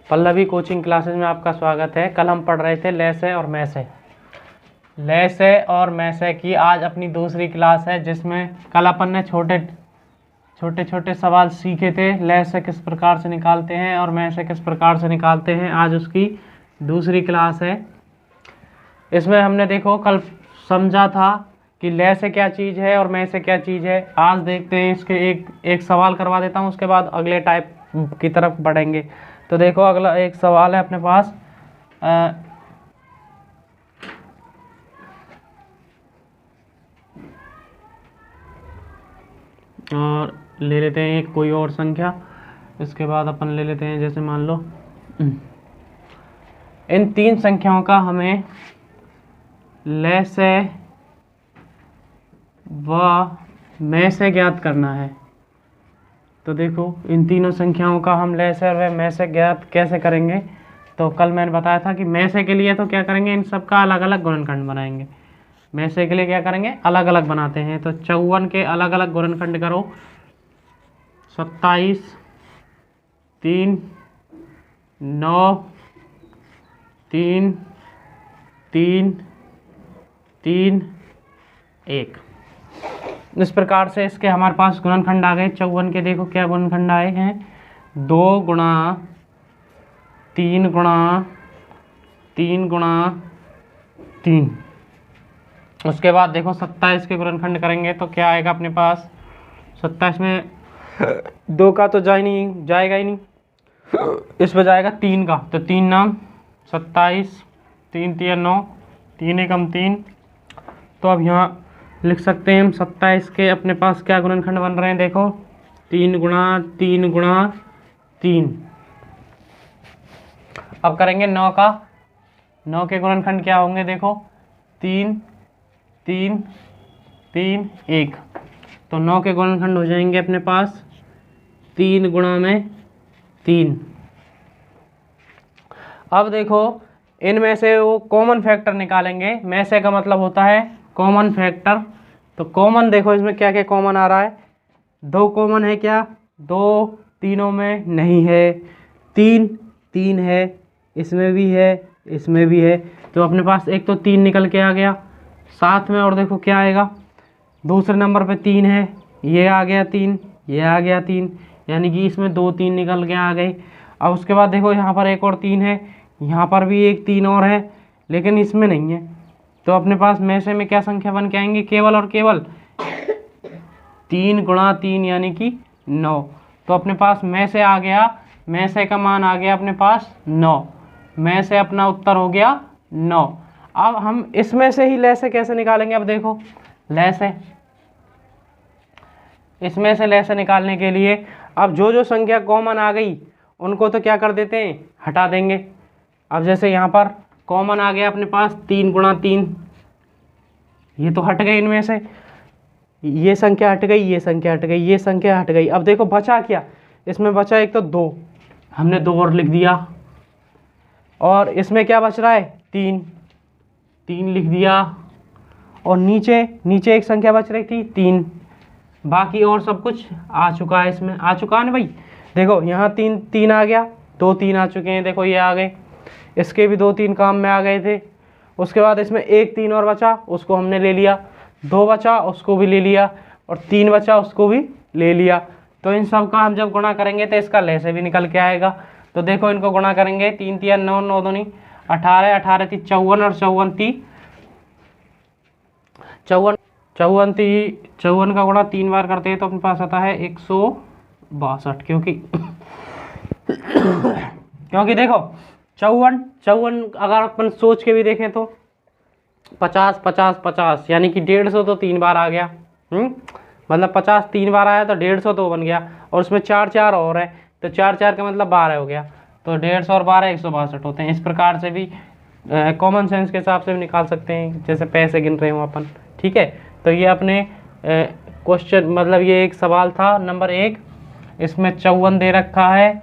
Pallavi coaching classes में आपका स्वागत है। कल हम पढ़ रहे थे लेसे और मैसे। लेसे और मैसे की आज अपनी दूसरी क्लास है, जिसमें कल अपन ने छोटे छोटे सवाल सीखे थे। लेसे किस प्रकार से निकालते हैं और मैसे किस प्रकार से निकालते हैं, आज उसकी दूसरी क्लास है। इसमें हमने देखो कल समझा था कि लेसे क्या चीज़ है और मैसे क्या चीज़ है। आज देखते हैं इसके एक सवाल करवा देता हूँ, उसके बाद अगले टाइप की तरफ बढ़ेंगे। तो देखो अगला एक सवाल है अपने पास, और ले लेते हैं एक कोई और संख्या। इसके बाद अपन ले लेते हैं, जैसे मान लो इन तीन संख्याओं का हमें लेसे व मैसे ज्ञात करना है। तो देखो इन तीनों संख्याओं का हम लेसे और मैसे ज्ञात कैसे करेंगे। तो कल मैंने बताया था कि मैसे के लिए तो क्या करेंगे, इन सब का अलग अलग गुणनखंड बनाएंगे। मैसे के लिए क्या करेंगे, अलग अलग बनाते हैं। तो 54 के अलग अलग गुणनखंड करो। 27, 3, 9, 3, 3, 3, 1। इस प्रकार से इसके हमारे पास गुणनखंड आ गए। 54 के देखो क्या गुणनखंड आए हैं, 2 गुणा 3 गुणा 3 गुणा 3। उसके बाद देखो 27 के गुणनखंड करेंगे तो क्या आएगा अपने पास। 27 में 2 का तो जाएगा ही नहीं, इसमें जाएगा 3 का। तो 3 नाम 27, 3 3 9, 3 एकम 3। तो अब यहाँ लिख सकते हैं हम 27 के अपने पास क्या गुणनखंड बन रहे हैं। देखो 3 गुणा 3 गुणा 3। अब करेंगे 9 का। 9 के गुणनखंड क्या होंगे, देखो 3 3 3 1। तो 9 के गुणनखंड हो जाएंगे अपने पास 3 गुणा में 3। अब देखो इनमें से वो कॉमन फैक्टर निकालेंगे। मैसे का मतलब होता है कॉमन फैक्टर। तो कॉमन देखो इसमें क्या क्या कॉमन आ रहा है। 2 कॉमन है क्या, 2 तीनों में नहीं है। 3 3 है, इसमें भी है, इसमें भी है। तो अपने पास एक तो 3 निकल के आ गया साथ में। और देखो क्या आएगा, दूसरे नंबर पे 3 है, ये आ गया 3, ये आ गया 3, यानी कि इसमें 2 3 निकल के आ गए। अब उसके बाद देखो यहाँ पर एक और 3 है, यहाँ पर भी एक 3 और है, लेकिन इसमें नहीं है। तो अपने पास मैसे में क्या संख्या बन के आएंगे, केवल और केवल 3 गुणा 3 यानी कि 9। तो अपने पास मैसे आ गया, मैसे का मान आ गया अपने पास 9। मैसे अपना उत्तर हो गया 9। अब हम इसमें से ही लेसे कैसे निकालेंगे। अब देखो लेसे, इसमें से लेसे निकालने के लिए अब जो संख्या कॉमन आ गई उनको तो क्या कर देते हैं, हटा देंगे। अब जैसे यहाँ पर कॉमन आ गया अपने पास 3 गुणा 3, ये तो हट गए इनमें से, ये संख्या हट गई, ये संख्या हट गई, ये संख्या हट गई। अब देखो बचा क्या, इसमें बचा एक तो 2, हमने 2 और लिख दिया। और इसमें क्या बच रहा है, 3 3 लिख दिया। और नीचे एक संख्या बच रही थी 3। बाकी और सब कुछ आ चुका है, इसमें आ चुका है ना भाई। देखो यहाँ 3 3 आ गया, 2 3 आ चुके हैं, देखो ये आ गए। इसके भी 2 3 काम में आ गए थे। उसके बाद इसमें एक 3 और बचा, उसको हमने ले लिया। 2 बचा, उसको भी ले लिया। और 3 बचा, उसको भी ले लिया। तो इन सब का हम जब गुणा करेंगे तो इसका लेसे भी निकल के आएगा। तो देखो इनको गुणा करेंगे, 3 3 9 9 2 18, 18 3 54, और 54 का गुणा 3 बार करते हैं तो अपने पास आता है 162। क्योंकि देखो 54 अगर अपन सोच के भी देखें तो 50 50 50, यानी कि 150 तो 3 बार आ गया। मतलब 50 3 बार आया तो 150 तो बन गया। और उसमें 4 4 और है, तो 4 4 का मतलब 12 हो गया। तो 150 और 12 162 होते हैं। इस प्रकार से भी कॉमन सेंस के हिसाब से भी निकाल सकते हैं, जैसे पैसे गिन रहे हो अपन। ठीक है, तो ये अपने क्वेश्चन, मतलब ये एक सवाल था नंबर 1। इसमें 54 दे रखा है,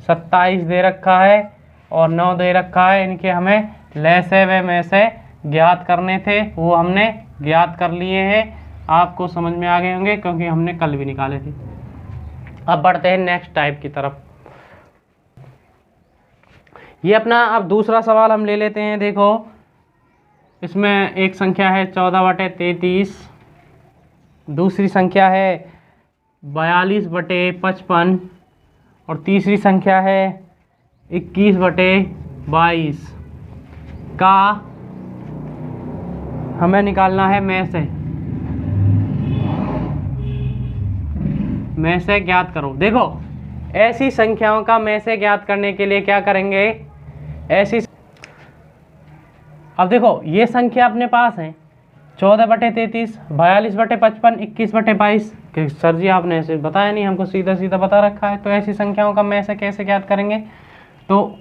27 दे रखा है और 9 दे रखा है। इनके हमें लेसे व मैसे ज्ञात करने थे, वो हमने ज्ञात कर लिए हैं। आपको समझ में आ गए होंगे क्योंकि हमने कल भी निकाले थे। अब बढ़ते हैं नेक्स्ट टाइप की तरफ। ये अपना अब दूसरा सवाल हम ले लेते हैं। देखो इसमें एक संख्या है 14/33, दूसरी संख्या है 42/55 और तीसरी संख्या है 21/22 का हमें निकालना है में से ज्ञात करो। देखो ऐसी संख्याओं का में से ज्ञात करने के लिए क्या करेंगे, ऐसी अब देखो ये संख्या अपने पास है 14/33, 42/55, 21/22। सर जी आपने ऐसे बताया नहीं, हमको सीधा सीधा बता रखा है। तो ऐसी संख्याओं का में से कैसे ज्ञात करेंगे? तो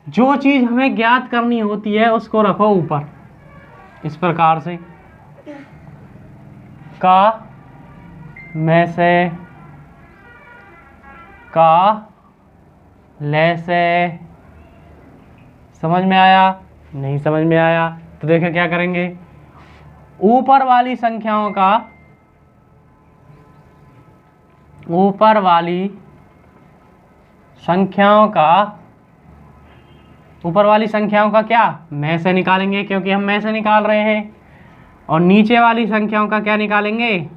जो चीज़ हमें ज्ञात करनी होती है उसको रखो ऊपर, इस प्रकार से का में से का ले से। समझ में आया? नहीं समझ में आया तो देखो क्या करेंगे, ऊपर वाली संख्याओं का क्या में से निकालेंगे, क्योंकि हम में से निकाल रहे हैं। और नीचे वाली संख्याओं का क्या निकालेंगे,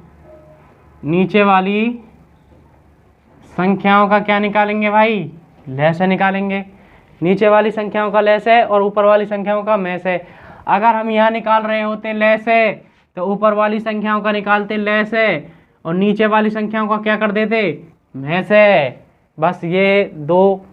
नीचे वाली संख्याओं का क्या निकालेंगे भाई, ले से निकालेंगे। नीचे वाली संख्याओं का ले से और ऊपर वाली संख्याओं का में से। अगर हम यहाँ निकाल रहे होते ले से तो ऊपर वाली संख्याओं का निकालते ले से और नीचे वाली संख्याओं का क्या कर देते, में से। बस ये दो,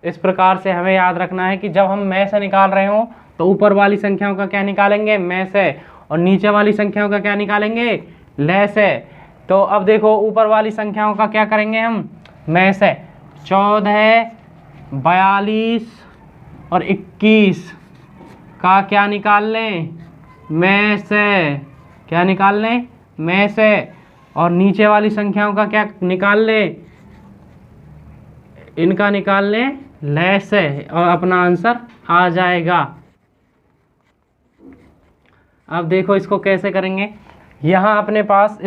इस प्रकार से हमें याद रखना है कि जब हम में से निकाल रहे हो तो ऊपर वाली संख्याओं का क्या निकालेंगे, में से, और नीचे वाली संख्याओं का क्या निकालेंगे, ले से। तो अब देखो ऊपर वाली संख्याओं का क्या करेंगे हम, में से। 14, 42 और 21 का क्या निकाल लें, में से। क्या निकाल लें, में से। और नीचे वाली संख्याओं का क्या निकाल लें, इनका निकाल लें ले से, और अपना आंसर आ जाएगा। अब देखो इसको कैसे करेंगे। यहाँ अपने पास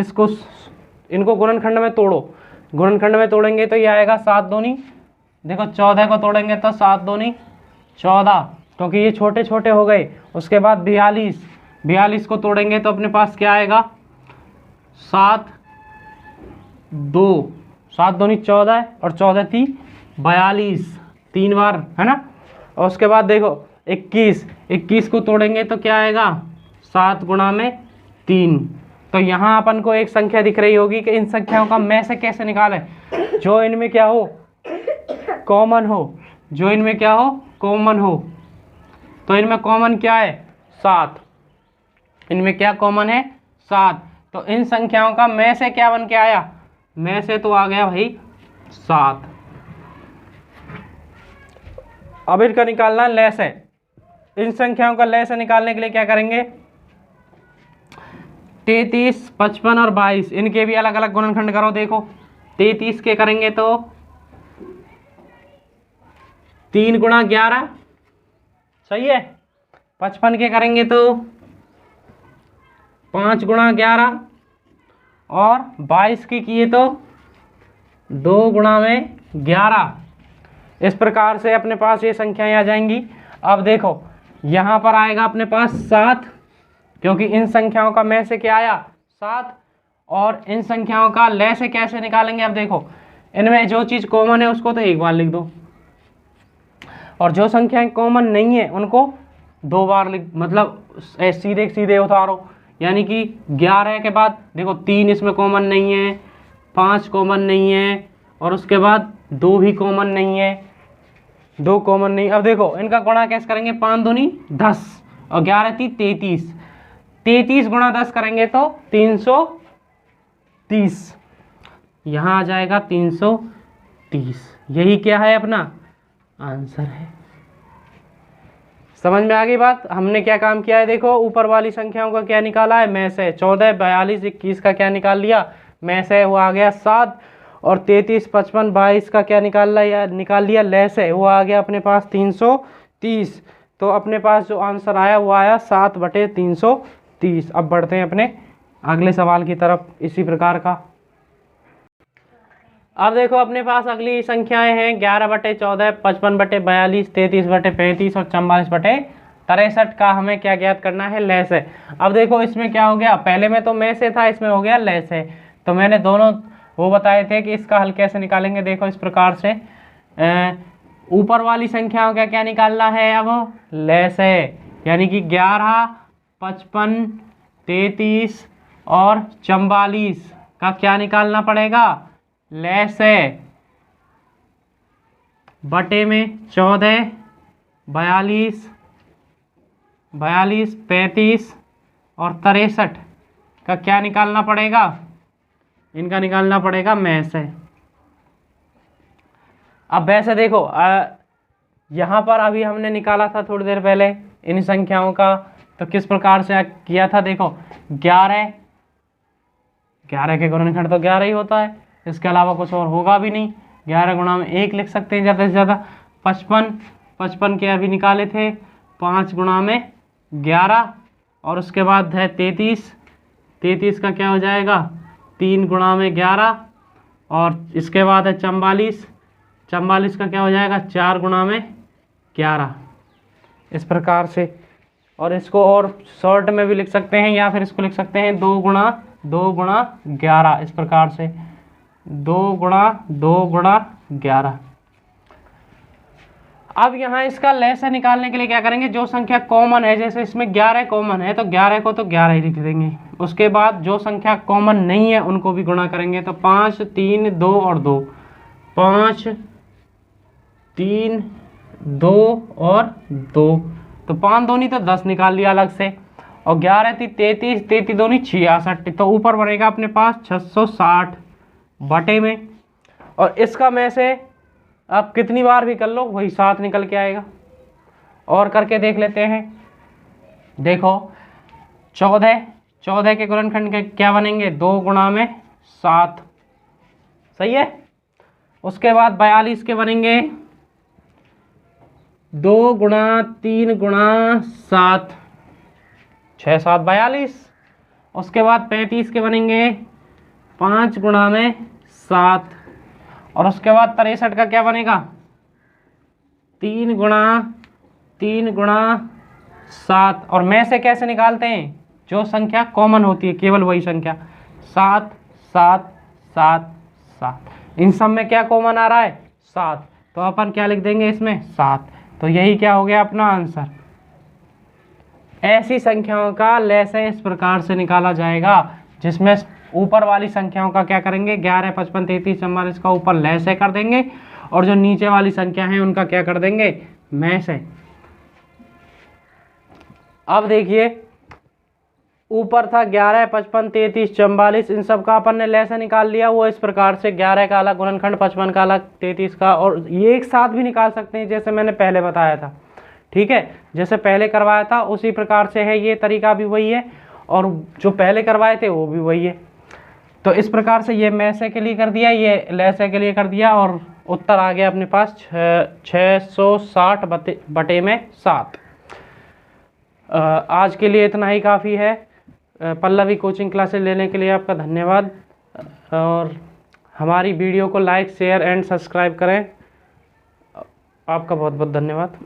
इनको गुणनखंड में तोड़ो। गुणनखंड में तोड़ेंगे तो ये आएगा 7 दूनी, देखो 14 को तोड़ेंगे तो 7 दूनी 14, क्योंकि ये छोटे छोटे हो गए। उसके बाद 42 को तोड़ेंगे तो अपने पास क्या आएगा, 7 दूनी 14 और 14 × 3 = 42, 3 बार है ना। और उसके बाद देखो 21 को तोड़ेंगे तो क्या आएगा, 7 × 3। तो यहाँ अपन को एक संख्या दिख रही होगी कि इन संख्याओं का में से कैसे निकालें, जो इनमें क्या हो, कॉमन हो। तो इनमें कॉमन क्या है, 7। इनमें क्या कॉमन है, 7। तो इन संख्याओं का में से क्या बन के आया, में से तो आ गया भाई 7। अब इनका निकालना है ले से। इन संख्याओं का ले से निकालने के लिए क्या करेंगे, 33, 55 और 22 इनके भी अलग अलग गुणनखंड करो। देखो 33 के करेंगे तो 3 × 11, सही है। 55 के करेंगे तो 5 × 11 और 22 के किए तो 2 × 11। इस प्रकार से अपने पास ये संख्याएं आ जाएंगी। अब देखो यहाँ पर आएगा अपने पास 7, क्योंकि इन संख्याओं का में से क्या आया, 7। और इन संख्याओं का ले से कैसे निकालेंगे, अब देखो इनमें जो चीज़ कॉमन है उसको तो एक बार लिख दो, और जो संख्याएं कॉमन नहीं है उनको 2 बार लिख, मतलब सीधे उतारो। यानी कि 11 के बाद देखो 3 इसमें कॉमन नहीं है, 5 कॉमन नहीं है, और उसके बाद 2 भी कॉमन नहीं है, 2 कॉमन नहीं। अब देखो इनका गुणा कैसे करेंगे, 5 दूनी 10 और 11 × 3 = 33। 33 × 10 करेंगे तो 330, यहाँ आ जाएगा 330। यही क्या है, अपना आंसर है। समझ में आ गई बात। हमने क्या काम किया है, देखो ऊपर वाली संख्याओं का क्या निकाला है, में से। 14, 42, 21 का क्या निकाल लिया, में से, वो आ गया 7। और 33, 55, 22 का क्या निकाल लिया ले से, वो आ गया अपने पास 330। तो अपने पास जो आंसर आया वो आया 7/330। अब बढ़ते हैं अपने अगले सवाल की तरफ इसी प्रकार का। अब देखो अपने पास अगली संख्याएं हैं 11/14, 55/42, 33/35 और 44/63 का हमें क्या ज्ञात करना है, लैस है। अब देखो इसमें क्या हो गया, पहले में तो में से था, इसमें हो गया लैस है। तो मैंने दोनों वो बताए थे कि इसका हल कैसे निकालेंगे। देखो इस प्रकार से ऊपर वाली संख्याओं का क्या निकालना है, अब लैस है, यानी कि 11, 55, 33 और 44 का क्या निकालना पड़ेगा, लैस है। बटे में 14, 42, 35 और 63 का क्या निकालना पड़ेगा, इनका निकालना पड़ेगा में से। अब वैसे देखो यहाँ पर अभी हमने निकाला था थोड़ी देर पहले इन संख्याओं का, तो किस प्रकार से किया था। देखो 11 के गुणनखंड तो 11 ही होता है, इसके अलावा कुछ और होगा भी नहीं। 11 गुणा में 1 लिख सकते हैं ज़्यादा से ज़्यादा। 55 के अभी निकाले थे, 5 गुणा में 11 और उसके बाद है 33 का क्या हो जाएगा, 3 गुणा में 11 और इसके बाद है 44 का क्या हो जाएगा, 4 गुणा में 11। इस प्रकार से, और इसको और शॉर्ट में भी लिख सकते हैं या फिर इसको लिख सकते हैं 2 गुणा 11, इस प्रकार से 2 गुणा 11। अब यहाँ इसका लैसा निकालने के लिए क्या करेंगे, जो संख्या कॉमन है, जैसे इसमें 11 कॉमन है तो 11 को तो 11 ही लिख देंगे। उसके बाद जो संख्या कॉमन नहीं है उनको भी गुणा करेंगे, तो 5, 3, 2 और 2, 5, 3, 2 और 2, तो 5 दूनी तो 10 निकाल लिया अलग से, और 11 थी 33 दूनी 66, तो ऊपर बनेगा अपने पास 660 बटे में। और इसका में से आप कितनी बार भी कर लो वही 7 निकल के आएगा। और करके देख लेते हैं। देखो 14 के गुणनखंड के क्या बनेंगे, 2 गुणा में 7, सही है। उसके बाद 42 के बनेंगे 2 गुणा 3 गुणा 7, 6, 7, 42। उसके बाद 35 के बनेंगे 5 गुणा में 7 और उसके बाद 63 का क्या बनेगा, 3 गुणा 7। और में से कैसे निकालते हैं, जो संख्या कॉमन होती है केवल वही संख्या, 7, 7, 7, 7। इन सब में क्या कॉमन आ रहा है, 7, तो अपन क्या लिख देंगे इसमें 7। तो यही क्या हो गया अपना आंसर। ऐसी संख्याओं का लैसे इस प्रकार से निकाला जाएगा, जिसमें ऊपर वाली संख्याओं का क्या करेंगे, 11, 55, 33, 44 का ऊपर लैसे कर देंगे और जो नीचे वाली संख्या है उनका क्या कर देंगे, में से। अब देखिए ऊपर था 11, 55, 33, 44, इन सब का अपन ने लैसे निकाल लिया। वो इस प्रकार से 11 का अलग गुणनखंड, 55 का अलग, 33 का, और ये एक साथ भी निकाल सकते हैं जैसे मैंने पहले बताया था। ठीक है, जैसे पहले करवाया था उसी प्रकार से है, ये तरीका भी वही है और जो पहले करवाए थे वो भी वही है। तो इस प्रकार से ये मैसे के लिए कर दिया, ये लैसे के लिए कर दिया और उत्तर आ गया अपने पास 660 बटे में 7। आज के लिए इतना ही काफ़ी है। पल्लवी कोचिंग क्लासेस लेने के लिए आपका धन्यवाद और हमारी वीडियो को लाइक, शेयर एंड सब्सक्राइब करें। आपका बहुत बहुत धन्यवाद।